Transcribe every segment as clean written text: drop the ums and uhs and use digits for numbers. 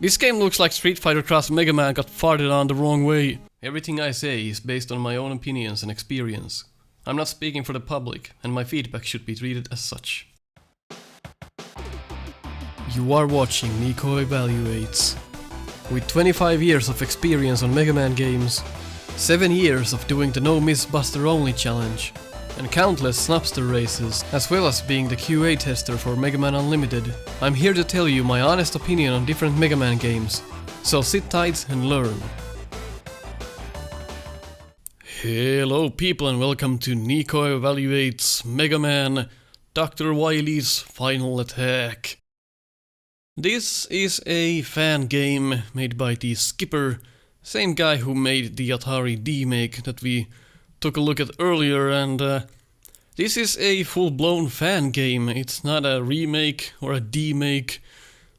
This game looks like Street Fighter Cross Mega Man got farted on the wrong way. Everything I say is based on my own opinions and experience. I'm not speaking for the public, and my feedback should be treated as such. You are watching Nico Evaluates. With 25 years of experience on Mega Man games, 7 years of doing the No Miss Buster Only challenge, and countless Snupster Races, as well as being the QA tester for Mega Man Unlimited, I'm here to tell you my honest opinion on different Mega Man games, so sit tight and learn. Hello people and welcome to Nico Evaluates Mega Man Dr. Wily's Final Attack. This is a fan game made by the Skipper, same guy who made the Atari D-Make that we took a look at earlier, and this is a full-blown fan game. It's not a remake or a D-Make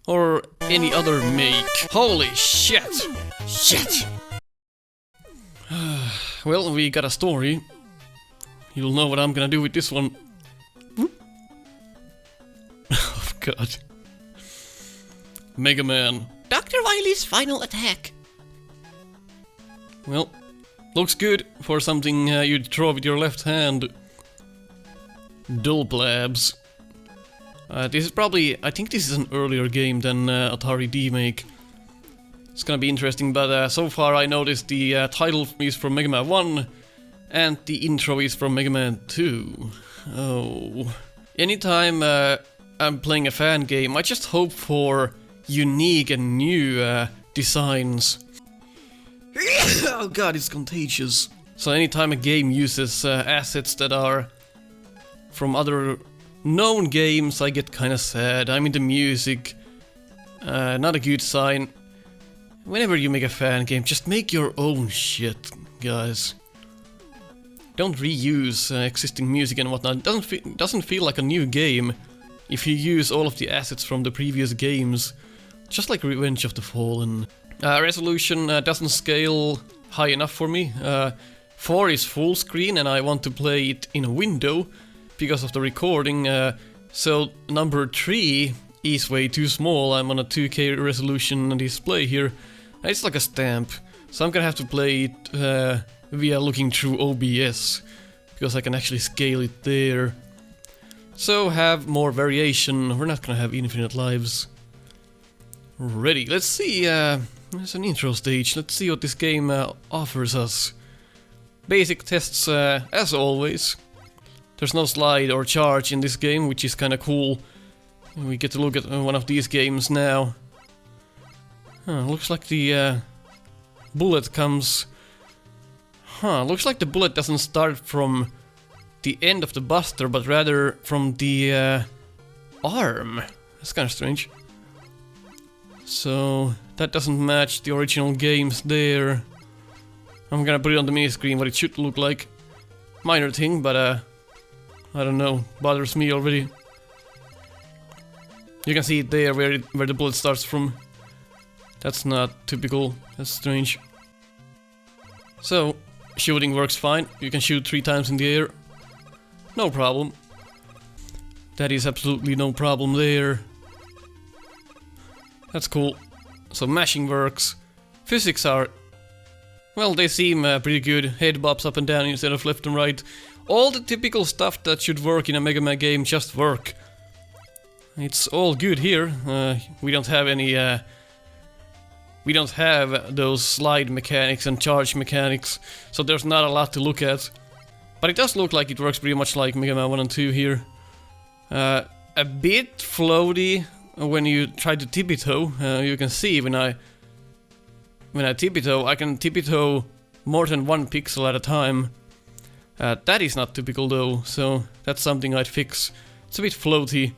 or any other make. Holy shit! Shit! Well, we got a story. You'll know what I'm gonna do with this one. Oh god. Mega Man. Dr. Wily's Final Attack. Well, looks good for something you'd throw with your left hand. Dull blabs. This is probably, I think this is an earlier game than Atari D-Make. It's gonna be interesting, but so far I noticed the title is from Mega Man 1 and the intro is from Mega Man 2. Oh. Anytime I'm playing a fan game, I just hope for unique and new designs. Oh god, it's contagious. So anytime a game uses assets that are from other known games, I get kinda sad. I'm into music. Not a good sign. Whenever you make a fan game, just make your own shit, guys. Don't reuse existing music and whatnot. It doesn't feel like a new game if you use all of the assets from the previous games. Just like Revenge of the Fallen. Resolution doesn't scale high enough for me. 4 is full screen and I want to play it in a window because of the recording. So number 3 is way too small. I'm on a 2K resolution display here. It's like a stamp. So I'm gonna have to play it via looking through OBS because I can actually scale it there. So have more variation. We're not gonna have infinite lives. Ready, let's see, there's an intro stage, let's see what this game offers us. Basic tests as always. There's no slide or charge in this game, which is kinda cool. We get to look at one of these games now. Looks like the bullet comes... looks like the bullet doesn't start from the end of the buster, but rather from the arm. That's kinda strange. So that doesn't match the original games there. I'm gonna put it on the mini screen what it should look like. Minor thing, but I don't know, bothers me already. You can see it there where the bullet starts from. That's not typical, that's strange. So, shooting works fine. You can shoot 3 times in the air. No problem. That is absolutely no problem there. That's cool. So mashing works. Physics are... well, they seem pretty good. Head bobs up and down instead of left and right. All the typical stuff that should work in a Mega Man game just work. It's all good here. We don't have any... we don't have those slide mechanics and charge mechanics, so there's not a lot to look at. But it does look like it works pretty much like Mega Man 1 and 2 here. A bit floaty. When you try to tippy-toe, you can see when I tippy-toe, I can tippy-toe more than 1 pixel at a time. That is not typical though, so that's something I'd fix. It's a bit floaty.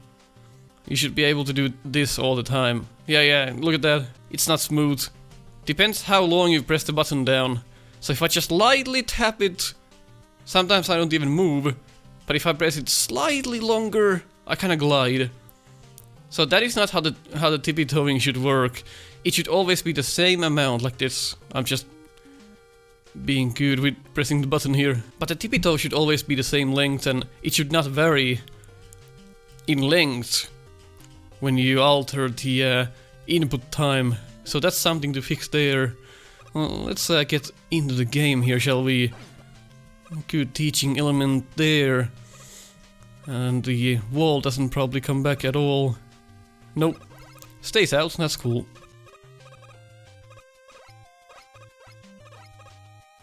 You should be able to do this all the time. Yeah, look at that. It's not smooth. Depends how long you press the button down. So if I just lightly tap it, sometimes I don't even move. But if I press it slightly longer, I kinda glide. So that is not how the tippy-toeing should work. It should always be the same amount, like this. I'm just being good with pressing the button here. But the tippy-toe should always be the same length, and it should not vary in length when you alter the input time. So that's something to fix there. Well, let's get into the game here, shall we? Good teaching element there. And the wall doesn't probably come back at all. Nope. Stays out, that's cool.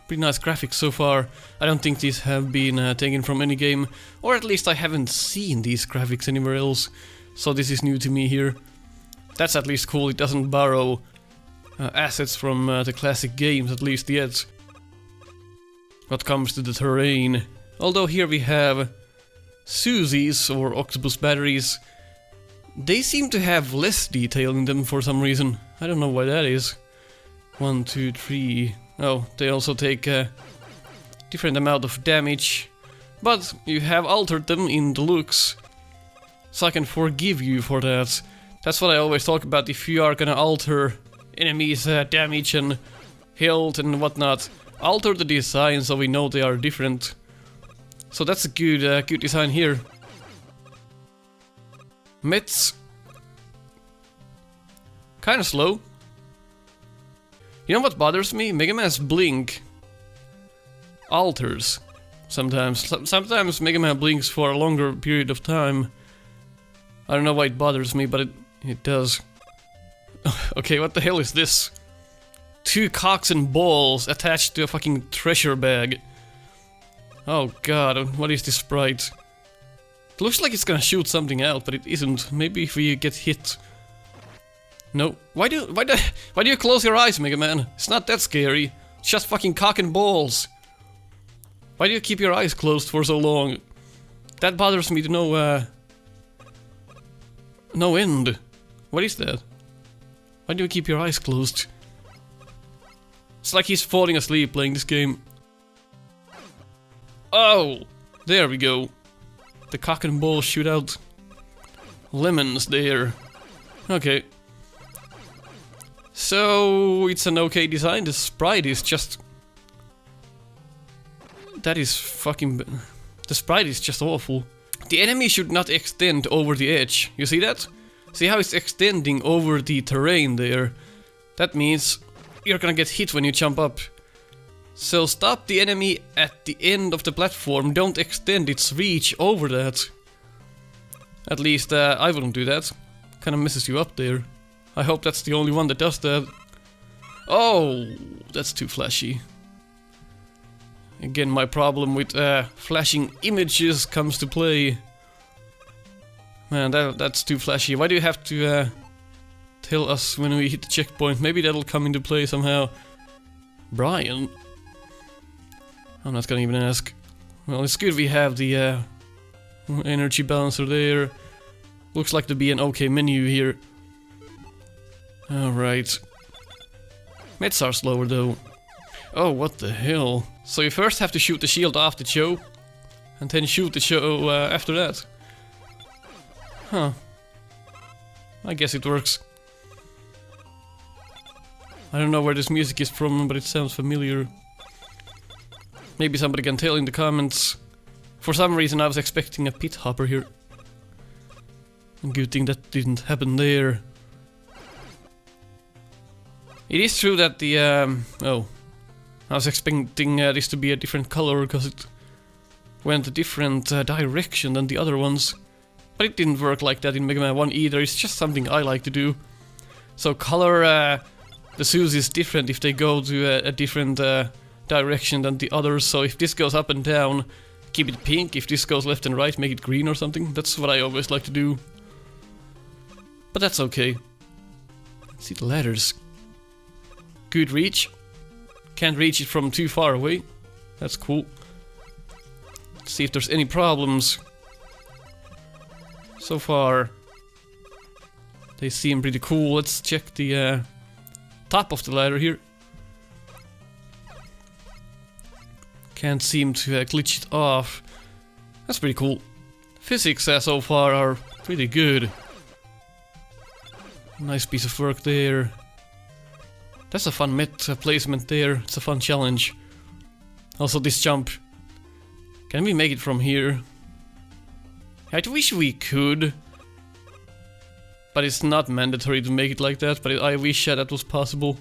Pretty nice graphics so far. I don't think these have been taken from any game, or at least I haven't seen these graphics anywhere else. So this is new to me here. That's at least cool, it doesn't borrow assets from the classic games, at least yet. What comes to the terrain. Although here we have Susie's or octopus batteries. They seem to have less detail in them for some reason. I don't know why that is. 1, 2, 3. Oh, they also take a different amount of damage. But you have altered them in the looks. So I can forgive you for that. That's what I always talk about. If you are gonna alter enemies' damage and health and whatnot, alter the design so we know they are different. So that's a good design here. Mets. Kinda slow. You know what bothers me? Mega Man's blink alters sometimes. Sometimes Mega Man blinks for a longer period of time. I don't know why it bothers me, but it does. Okay, what the hell is this? 2 cocks and balls attached to a fucking treasure bag. Oh god, what is this sprite? It looks like it's gonna shoot something out, but it isn't. Maybe if we get hit. No. Why do you close your eyes, Mega Man? It's not that scary. It's just fucking cock and balls. Why do you keep your eyes closed for so long? That bothers me to no end. What is that? Why do you keep your eyes closed? It's like he's falling asleep playing this game. Oh! There we go. The cock and ball shoot out lemons there. Okay. So it's an okay design. The sprite is just... That is fucking... The sprite is just awful. The enemy should not extend over the edge. You see that? See how it's extending over the terrain there? That means you're gonna get hit when you jump up. So stop the enemy at the end of the platform. Don't extend its reach over that. At least I wouldn't do that. Kinda messes you up there. I hope that's the only one that does that. Oh, that's too flashy. Again, my problem with flashing images comes to play. Man, that's too flashy. Why do you have to tell us when we hit the checkpoint? Maybe that'll come into play somehow. Brian? I'm not gonna even ask. Well, it's good we have the energy balancer there. Looks like to be an okay menu here. Alright. Mets are slower though. Oh, what the hell? So you first have to shoot the shield off the Cho, and then shoot the Cho after that. Huh. I guess it works. I don't know where this music is from, but it sounds familiar. Maybe somebody can tell in the comments. For some reason I was expecting a pit hopper here. Good thing that didn't happen there. It is true that the oh, I was expecting this to be a different color because it went a different direction than the other ones. But it didn't work like that in Mega Man 1 either, it's just something I like to do. So color the Suzy is different if they go to a different direction than the others. So if this goes up and down, keep it pink. If this goes left and right, make it green or something. That's what I always like to do. But that's okay. Let's see the ladders. Good reach. Can't reach it from too far away. That's cool. Let's see if there's any problems. So far, they seem pretty cool. Let's check the top of the ladder here. Can't seem to glitch it off. That's pretty cool. Physics so far are pretty good. Nice piece of work there. That's a fun met placement there. It's a fun challenge. Also this jump. Can we make it from here? I wish we could. But it's not mandatory to make it like that, but I wish that was possible.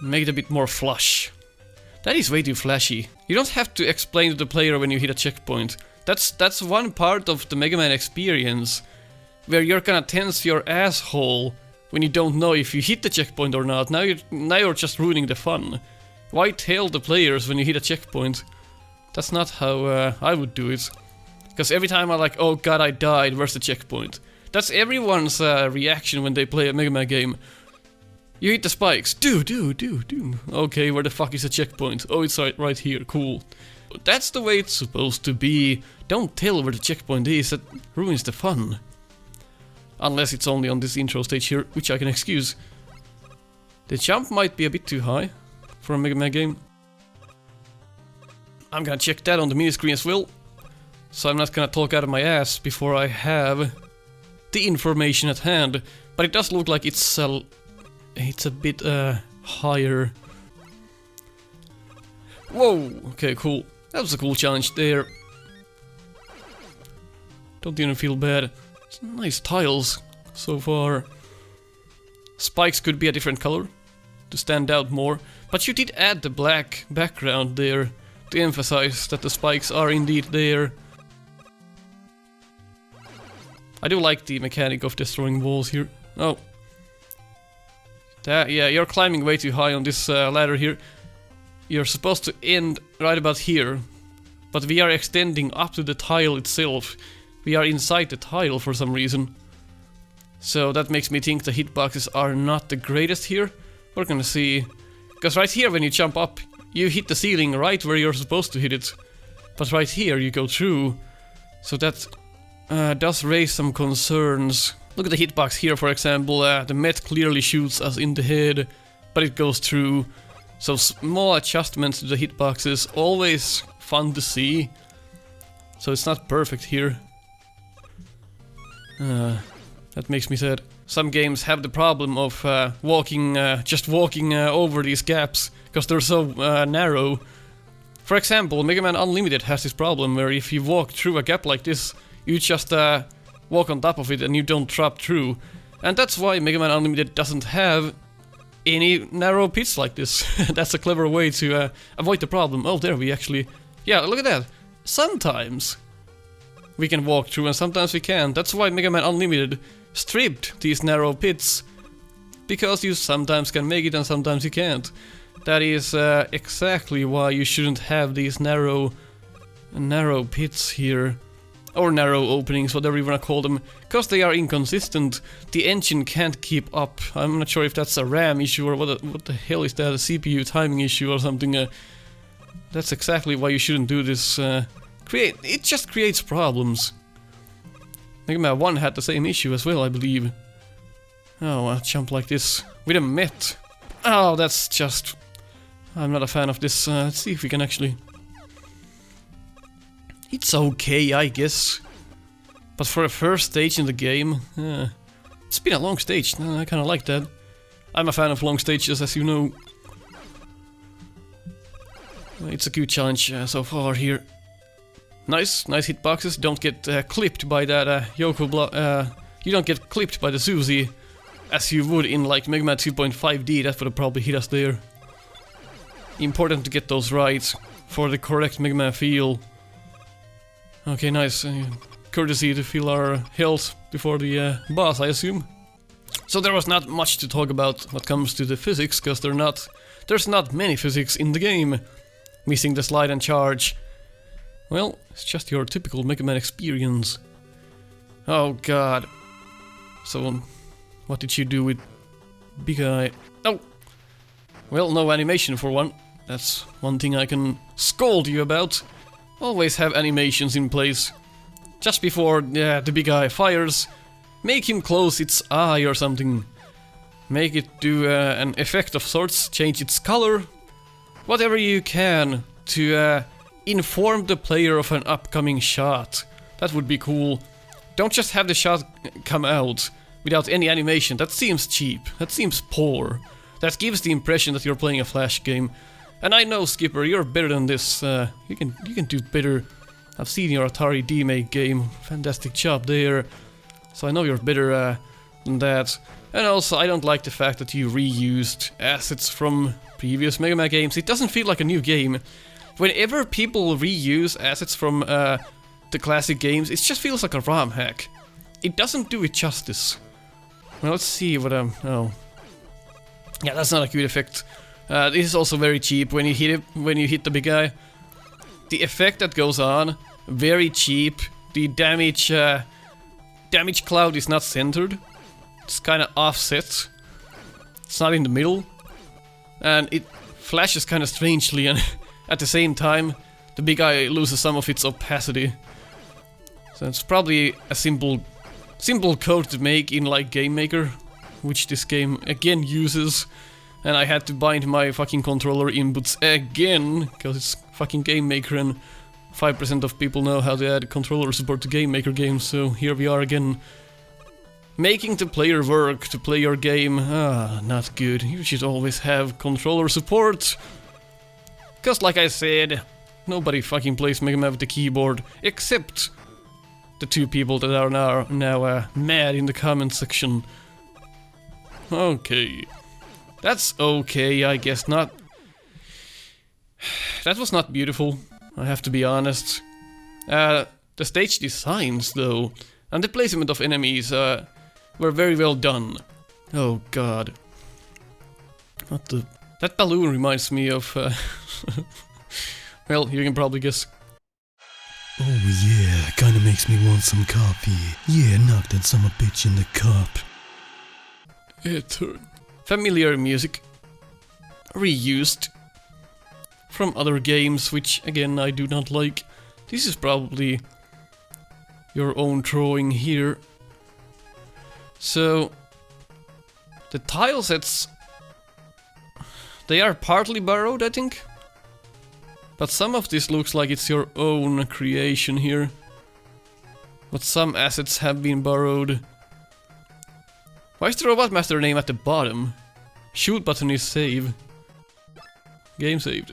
Make it a bit more flush. That is way too flashy. You don't have to explain to the player when you hit a checkpoint. That's one part of the Mega Man experience, where you're gonna tense your asshole when you don't know if you hit the checkpoint or not. Now you're just ruining the fun. Why tell the players when you hit a checkpoint? That's not how I would do it. Because every time I'm like, oh god, I died, where's the checkpoint? That's everyone's reaction when they play a Mega Man game. You hit the spikes. Do. Okay, where the fuck is the checkpoint? Oh, it's right here. Cool. But that's the way it's supposed to be. Don't tell where the checkpoint is. That ruins the fun. Unless it's only on this intro stage here, which I can excuse. The jump might be a bit too high for a Mega Man game. I'm gonna check that on the mini screen as well. So I'm not gonna talk out of my ass before I have the information at hand. But it does look like it's a bit higher. Whoa! Okay, cool. That was a cool challenge there. Don't even feel bad. It's nice tiles so far. Spikes could be a different color to stand out more. But you did add the black background there to emphasize that the spikes are indeed there. I do like the mechanic of destroying walls here. Oh. Yeah, you're climbing way too high on this ladder here. You're supposed to end right about here. But we are extending up to the tile itself. We are inside the tile for some reason. So that makes me think the hitboxes are not the greatest here. We're gonna see. Because right here when you jump up, you hit the ceiling right where you're supposed to hit it. But right here you go through. So that does raise some concerns. Look at the hitbox here, for example. The Met clearly shoots us in the head, but it goes through. So small adjustments to the hitboxes, always fun to see. So it's not perfect here. That makes me sad. Some games have the problem of just walking over these gaps, because they're so narrow. For example, Mega Man Unlimited has this problem where if you walk through a gap like this, you just walk on top of it and you don't drop through. And that's why Mega Man Unlimited doesn't have any narrow pits like this. That's a clever way to avoid the problem. Oh, there we actually... Yeah, look at that. Sometimes we can walk through and sometimes we can't. That's why Mega Man Unlimited stripped these narrow pits. Because you sometimes can make it and sometimes you can't. That is exactly why you shouldn't have these narrow pits here. Or narrow openings, whatever you wanna call them, because they are inconsistent. The engine can't keep up. I'm not sure if that's a RAM issue or what the hell is that, a CPU timing issue or something. That's exactly why you shouldn't do this. It just creates problems. Mega Man 1 had the same issue as well, I believe. Oh, a jump like this with a Met. Oh, that's just... I'm not a fan of this. Let's see if we can actually... It's okay, I guess. But for a first stage in the game, it's been a long stage. I kinda like that. I'm a fan of long stages, as you know. It's a good challenge so far here. Nice hitboxes. Don't get clipped by that Yoko block. You don't get clipped by the Suzy, as you would in like Mega Man 2.5D. That would have probably hit us there. Important to get those right for the correct Mega Man feel. Okay, nice. Courtesy to feel our health before the boss, I assume. So there was not much to talk about when it comes to the physics, because there's not many physics in the game. Missing the slide and charge. Well, it's just your typical Mega Man experience. Oh god. So, what did you do with Big Eye? Oh! Well, no animation for one. That's one thing I can scold you about. Always have animations in place. Just before the Big Eye fires, make him close its eye or something. Make it do an effect of sorts, change its color. Whatever you can to inform the player of an upcoming shot. That would be cool. Don't just have the shot come out without any animation. That seems cheap. That seems poor. That gives the impression that you're playing a Flash game. And I know, Skipper, you're better than this. You can do better. I've seen your Atari D-Make game. Fantastic job there. So I know you're better than that. And also, I don't like the fact that you reused assets from previous Mega Man games. It doesn't feel like a new game. Whenever people reuse assets from the classic games, it just feels like a ROM hack. It doesn't do it justice. Well, let's see what oh. Yeah, that's not a good effect. This is also very cheap when you hit the big guy. The effect that goes on, very cheap. The damage cloud is not centered. It's kind of offset. It's not in the middle. And it flashes kind of strangely, and at the same time, the big guy loses some of its opacity. So it's probably a simple code to make in like Game Maker, which this game again uses. And I had to bind my fucking controller inputs again, because it's fucking Game Maker and 5% of people know how to add controller support to Game Maker games, so here we are again. Making the player work to play your game. Not good. You should always have controller support. Cause like I said, nobody fucking plays Mega Man with the keyboard, except the two people that are now mad in the comment section. Okay. That's okay, I guess not. That was not beautiful, I have to be honest. The stage designs, though, and the placement of enemies were very well done. Oh god. What the... That balloon reminds me of... well, you can probably guess. Oh yeah, kinda makes me want some coffee. Yeah, knock that summer bitch in the cup. Familiar music. Reused. From other games, which again I do not like. This is probably your own drawing here. So, the tile sets, they are partly borrowed, I think. But some of this looks like it's your own creation here. But some assets have been borrowed. Why is the Robot Master name at the bottom? Shoot button is save. Game saved.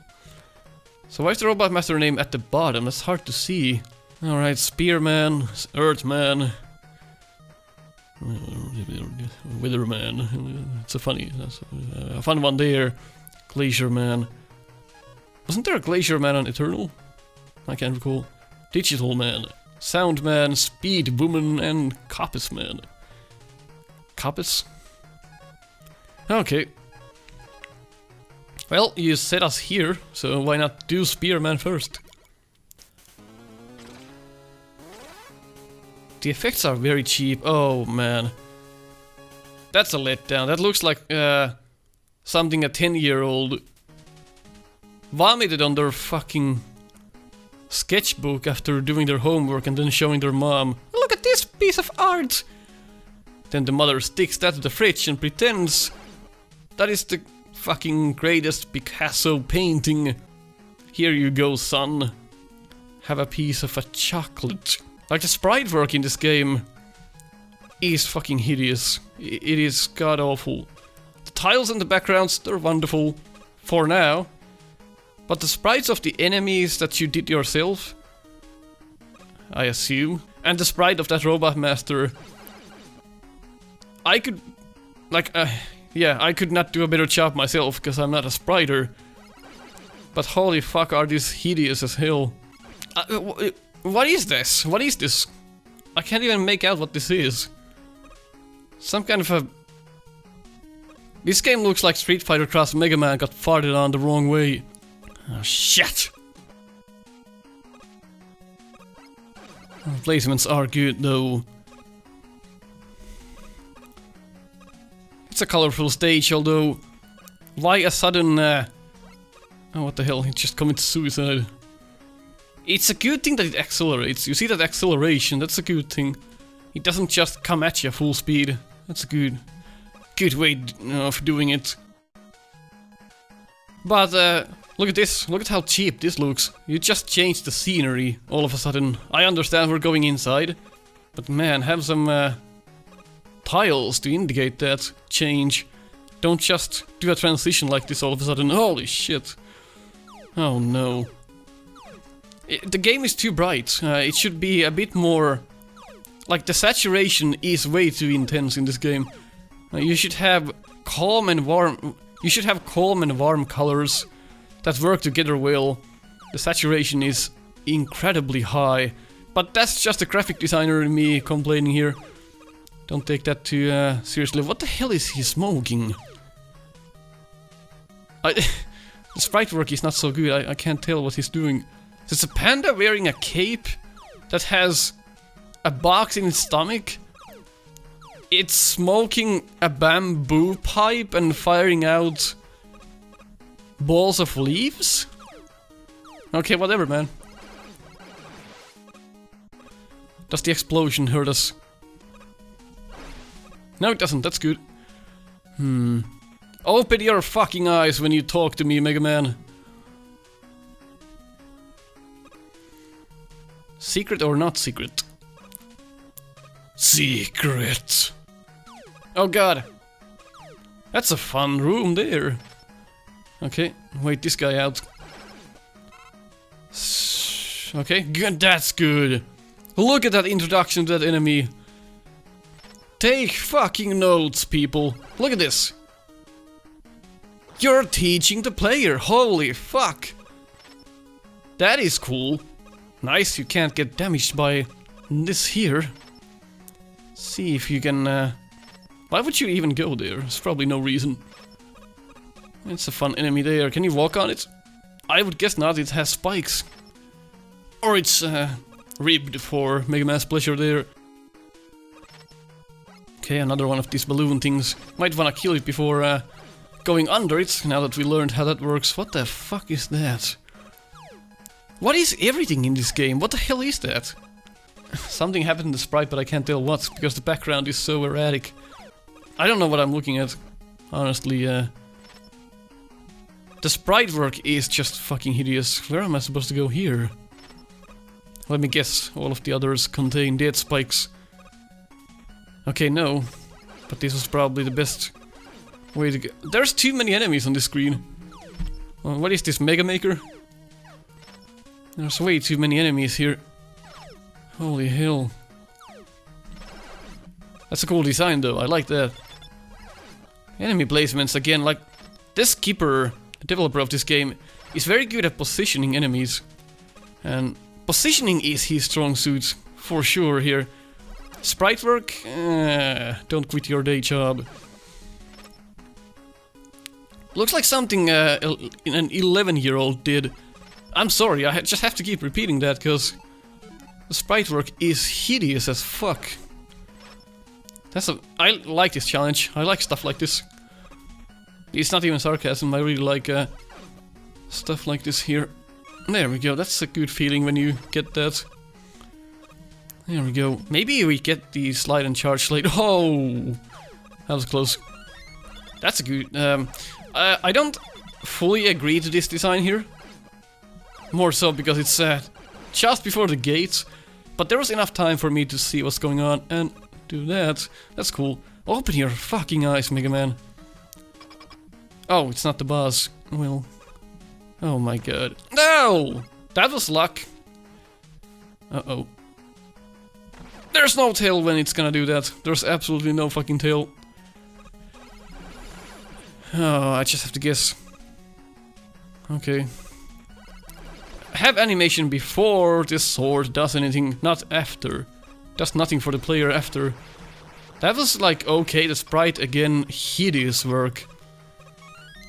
So why is the Robot Master name at the bottom? That's hard to see. Alright, Spearman, Earthman, Witherman. It's a fun one there. Glacier Man. Wasn't there a Glacier Man on Eternal? I can't recall. Digital Man, Sound Man, Speed Woman, and Coppice Man. Coppice? Okay. Well, you set us here, so why not do Spearman first? The effects are very cheap. Oh man. That's a letdown. That looks like something a 10-year-old vomited on their fucking sketchbook after doing their homework and then showing their mom. Look at this piece of art! Then the mother sticks that to the fridge and pretends that is the fucking greatest Picasso painting. Here you go, son. Have a piece of a chocolate. Like, the sprite work in this game is fucking hideous. It is god-awful. The tiles and the backgrounds, they're wonderful. For now. But the sprites of the enemies that you did yourself, I assume, and the sprite of that Robot Master, I could... like, yeah, I could not do a better job myself, because I'm not a spriter. But holy fuck, are these hideous as hell. What is this? What is this? I can't even make out what this is. Some kind of a... This game looks like Street Fighter Cross Mega Man got farted on the wrong way. Oh shit! Placements are good though. It's a colorful stage, although... Why a sudden... Oh, what the hell, he just committed suicide. It's a good thing that it accelerates. You see that acceleration, that's a good thing. It doesn't just come at you full speed. That's a good way of doing it. But look at this. Look at how cheap this looks. You just changed the scenery all of a sudden. I understand we're going inside, but man, have some tiles to indicate that change. Don't just do a transition like this all of a sudden. Holy shit. Oh no. The game is too bright. It should be a bit more Like, the saturation is way too intense in this game. You should have calm and warm... You should have calm and warm colors that work together well. The saturation is incredibly high. But that's just a graphic designer and me complaining here. Don't take that too seriously. What the hell is he smoking? The sprite work is not so good. I can't tell what he's doing. Is a panda wearing a cape that has a box in its stomach? It's smoking a bamboo pipe and firing out balls of leaves? Okay, whatever, man. Does the explosion hurt us? No, it doesn't. That's good. Open your fucking eyes when you talk to me, Mega Man. Secret or not secret? Secret. Oh god. That's a fun room there. Okay, wait this guy out. Okay, good, that's good. Look at that introduction to that enemy. Take fucking notes, people. Look at this. You're teaching the player. Holy fuck. That is cool. Nice, you can't get damaged by this here. See if you can... Why would you even go there? There's probably no reason. It's a fun enemy there. Can you walk on it? I would guess not, it has spikes. Or it's ribbed for Mega Man's pleasure there. Okay, another one of these balloon things. Might wanna kill it before going under it, now that we learned how that works. What the fuck is that? What is everything in this game? What the hell is that? Something happened in the sprite, but I can't tell what, because the background is so erratic. I don't know what I'm looking at, honestly. The sprite work is just fucking hideous. Where am I supposed to go here? Let me guess, all of the others contain dead spikes. Okay, no. But this was probably the best way to go. There's too many enemies on this screen. What is this, Mega Maker? There's way too many enemies here. Holy hell. That's a cool design though, I like that. Enemy placements again, like... This keeper, the developer of this game, is very good at positioning enemies. And positioning is his strong suit, for sure here. Sprite work? Don't quit your day job. Looks like something an 11-year-old did. I'm sorry, I just have to keep repeating that, because the sprite work is hideous as fuck. I like this challenge, I like stuff like this. It's not even sarcasm, I really like stuff like this here. There we go, that's a good feeling when you get that. There we go. Maybe we get the slide and charge later. Oh! That was close. That's a good... I don't fully agree to this design here. More so because it's just before the gates. But there was enough time for me to see what's going on and do that. That's cool. Open your fucking eyes, Mega Man. Oh, it's not the boss. Well... Oh my god. No! That was luck. Uh-oh. There's no tail when it's gonna do that. There's absolutely no fucking tail. Oh, I just have to guess. Okay. Have animation before this sword does anything, not after. Does nothing for the player after. That was like, okay, the sprite again, hideous work.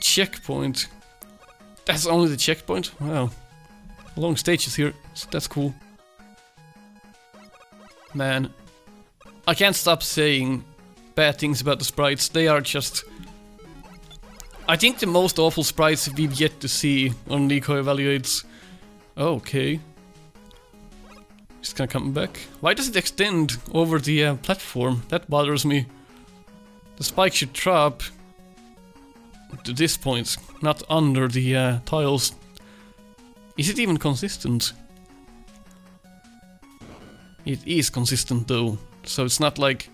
Checkpoint. That's only the checkpoint? Wow. Long stages here, so that's cool. Man, I can't stop saying bad things about the sprites. They are just... I think the most awful sprites we've yet to see on Nico Evaluates. Okay. It's gonna come back. Why does it extend over the platform? That bothers me. The spike should drop to this point, not under the tiles. Is it even consistent? It is consistent though, so it's not like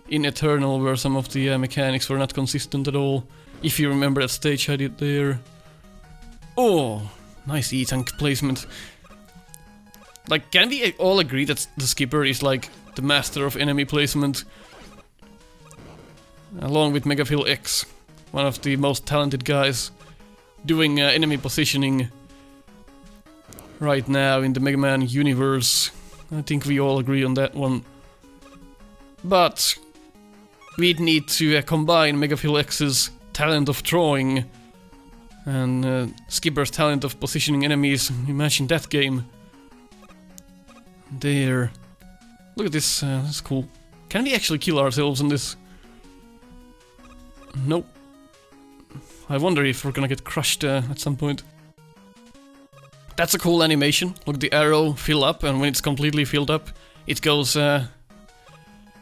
in Eternal where some of the mechanics were not consistent at all. If you remember that stage I did there. Oh, nice E-tank placement. Like, can we all agree that the skipper is like the master of enemy placement? Along with Megaphil X, one of the most talented guys doing enemy positioning right now in the Mega Man universe. I think we all agree on that one. But we'd need to combine Megaphil X's talent of drawing and Skipper's talent of positioning enemies. Imagine that game. There. Look at this, that's cool. Can we actually kill ourselves in this? Nope. I wonder if we're gonna get crushed at some point. That's a cool animation. Look at the arrow fill up, and when it's completely filled up, it goes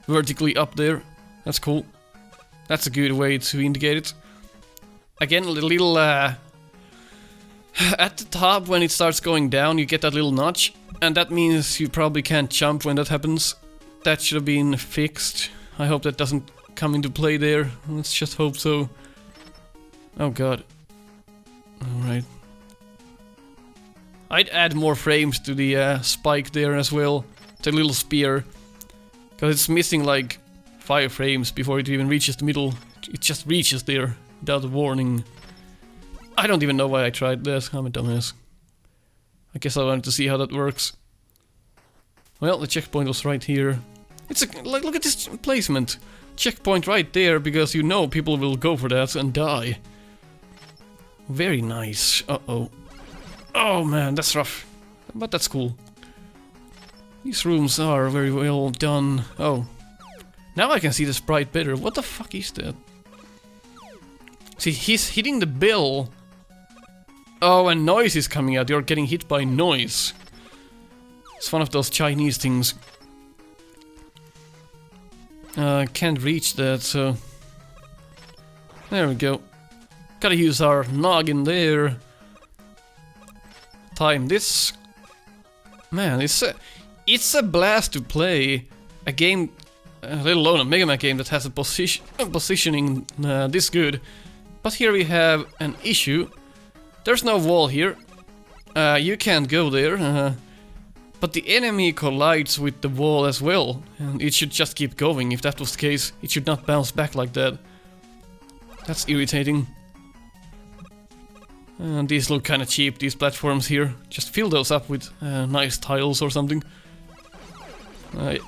vertically up there. That's cool. That's a good way to indicate it. Again, a little at the top when it starts going down, you get that little notch, and that means you probably can't jump when that happens. That should have been fixed. I hope that doesn't come into play there. Let's just hope so. Oh god. Alright. I'd add more frames to the spike there as well. The little spear. Because it's missing like 5 frames before it even reaches the middle. It just reaches there without a warning. I don't even know why I tried that. I'm a dumbass. I guess I wanted to see how that works. Well, the checkpoint was right here. It's like, look at this placement. Checkpoint right there, because you know people will go for that and die. Very nice. Uh-oh. Oh man, that's rough. But that's cool. These rooms are very well done. Oh. Now I can see the sprite better. What the fuck is that? See, he's hitting the bell. Oh, and noise is coming out. You're getting hit by noise. It's one of those Chinese things. Can't reach that, so... There we go. Gotta use our noggin there. Time this. Man, it's a blast to play a game, let alone a Mega Man game that has a positioning this good. But here we have an issue. There's no wall here. You can't go there. But the enemy collides with the wall as well, and it should just keep going. If that was the case, it should not bounce back like that. That's irritating. And these look kinda cheap, these platforms here. Just fill those up with nice tiles or something.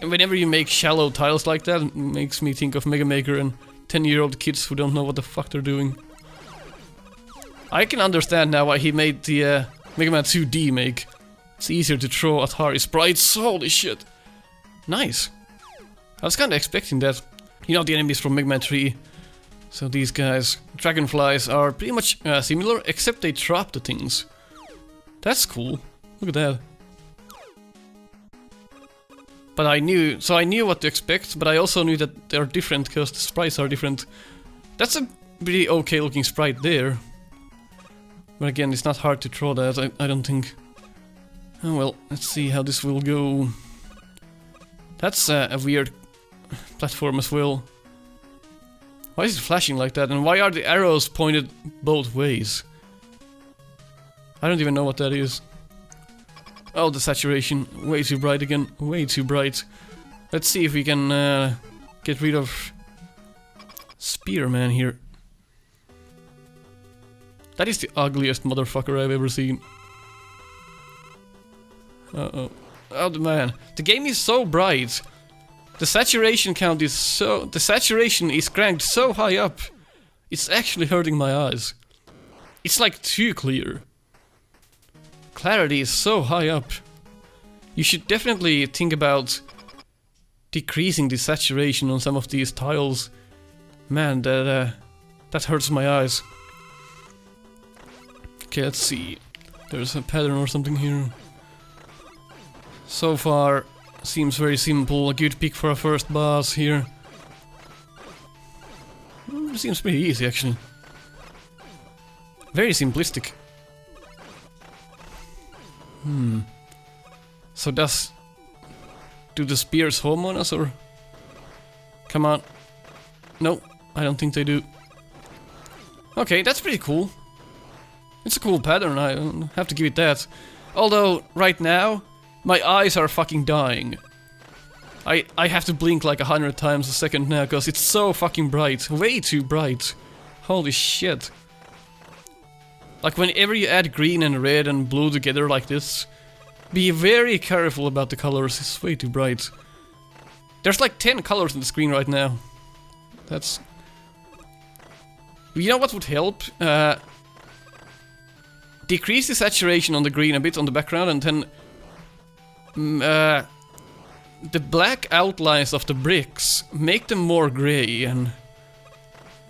Whenever you make shallow tiles like that, it makes me think of Mega Maker and 10-year-old kids who don't know what the fuck they're doing. I can understand now why he made the Mega Man 2D make. It's easier to draw Atari sprites. Holy shit. Nice. I was kinda expecting that. You know, the enemies from Mega Man 3. So these guys, dragonflies, are pretty much similar, except they drop the things. That's cool. Look at that. But I knew what to expect, but I also knew that they're different because the sprites are different. That's a pretty okay looking sprite there. But again, it's not hard to draw that, I don't think. Oh well, let's see how this will go. That's a weird platform as well. Why is it flashing like that? And why are the arrows pointed both ways? I don't even know what that is. Oh, the saturation. Way too bright again. Way too bright. Let's see if we can get rid of Spearman here. That is the ugliest motherfucker I've ever seen. Uh-oh. Oh, man. The game is so bright. The saturation count is so... The saturation is cranked so high up. It's actually hurting my eyes. It's like too clear. Clarity is so high up. You should definitely think about decreasing the saturation on some of these tiles. Man, that hurts my eyes. Okay, let's see. There's a pattern or something here. So far, seems very simple. A good pick for a first boss here. Seems pretty easy, actually. Very simplistic. So do the spears home on us, or? Come on. No, I don't think they do. Okay, that's pretty cool. It's a cool pattern, I have to give it that. Although, right now, My eyes are fucking dying. I have to blink like 100 times a second now, because it's so fucking bright. Way too bright. Holy shit. Like, whenever you add green and red and blue together like this, be very careful about the colors, it's way too bright. There's like 10 colors on the screen right now. That's... You know what would help? Decrease the saturation on the green a bit on the background, and then... the black outlines of the bricks, make them more grey, and...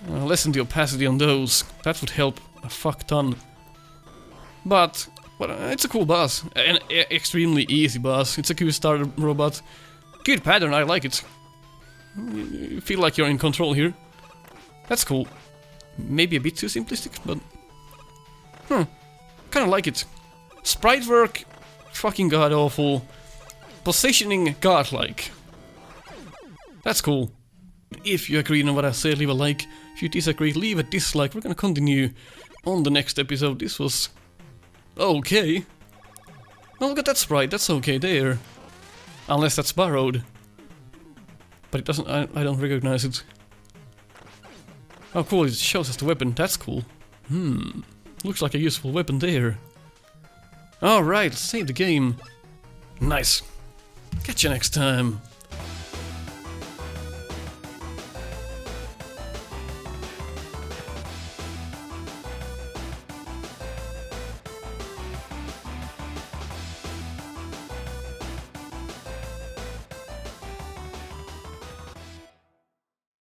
lessen the opacity on those. That would help a fuck ton. But... well, it's a cool boss. An extremely easy boss. It's a cool starter robot. Good pattern, I like it. You feel like you're in control here. That's cool. Maybe a bit too simplistic, but... kinda like it. Sprite work, fucking god-awful. Positioning, godlike. That's cool. If you agree on what I said, leave a like. If you disagree, leave a dislike. We're gonna continue on the next episode. This was... okay. Oh, look at that sprite, that's okay there. Unless that's borrowed. But it doesn't... I don't recognize it. Oh cool, it shows us the weapon, that's cool. Looks like a useful weapon there. Alright, save the game. Nice. Catch you next time.